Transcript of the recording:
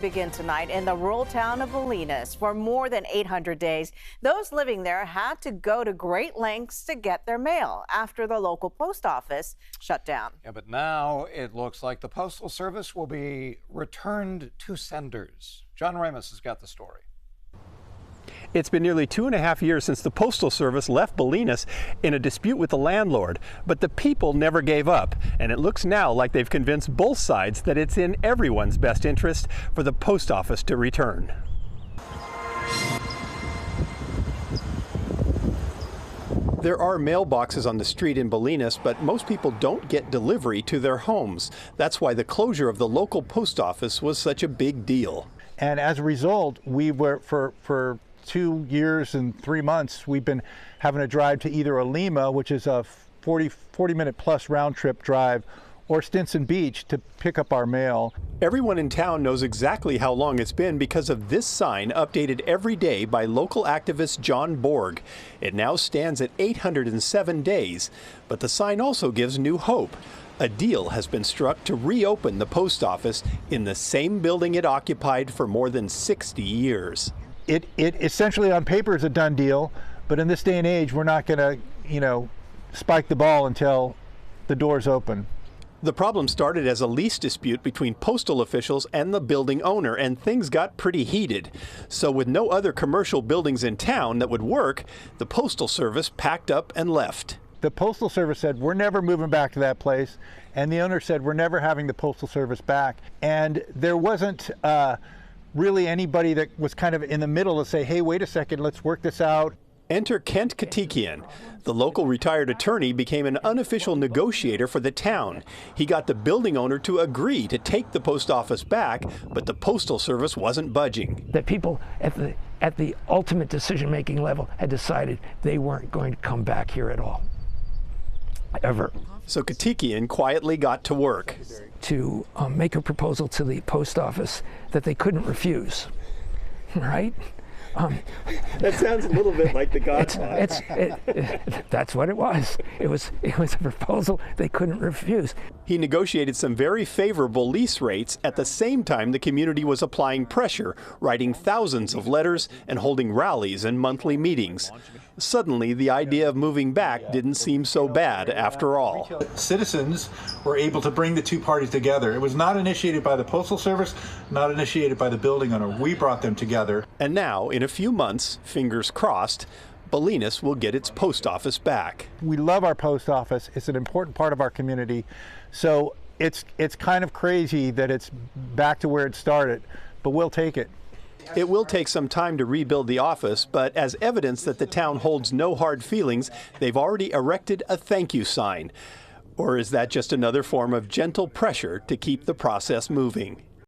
Begin tonight in the rural town of Bolinas. For more than 800 days, those living there had to go to great lengths to get their mail after the local post office shut down. Yeah, but now it looks like the Postal Service will be returned to senders. John Ramos has got the story. It's been nearly 2.5 years since the Postal Service left Bolinas in a dispute with the landlord, but the people never gave up, and it looks now like they've convinced both sides that it's in everyone's best interest for the post office to return. There are mailboxes on the street in Bolinas, but most people don't get delivery to their homes. That's why the closure of the local post office was such a big deal. And as a result, we were, for 2 years and 3 months, we've been having to drive to either Lima, which is a 40-minute plus round trip drive, or Stinson Beach to pick up our mail. Everyone in town knows exactly how long it's been because of this sign updated every day by local activist John Borg. It now stands at 807 days, but the sign also gives new hope. A deal has been struck to reopen the post office in the same building it occupied for more than 60 years. It essentially on paper is a done deal, but in this day and age, we're not going to, spike the ball until the doors open. The problem started as a lease dispute between postal officials and the building owner, and things got pretty heated. So with no other commercial buildings in town that would work, the Postal Service packed up and left. The Postal Service said, we're never moving back to that place. And the owner said, we're never having the Postal Service back. And there wasn't really anybody that was kind of in the middle to say, hey, wait a second, let's work this out. Enter Kent KPIX. The local retired attorney became an unofficial negotiator for the town. He got the building owner to agree to take the post office back, but the Postal Service wasn't budging. That people at the ultimate decision-making level had decided they weren't going to come back here at all, ever. So KPIX quietly got to work. To make a proposal to the post office that they couldn't refuse, right? That sounds a little bit like The Godfather. That's what it was. It was a proposal they couldn't refuse. He negotiated some very favorable lease rates at the same time the community was applying pressure, writing thousands of letters and holding rallies and monthly meetings. Suddenly, the idea of moving back didn't seem so bad after all. Citizens were able to bring the two parties together. It was not initiated by the Postal Service, not initiated by the building owner. We brought them together. And now, in a few months, fingers crossed, Bolinas will get its post office back. We love our post office. It's an important part of our community. So it's kind of crazy that it's back to where it started, but we'll take it. It will take some time to rebuild the office, but as evidence that the town holds no hard feelings, they've already erected a thank you sign. Or is that just another form of gentle pressure to keep the process moving?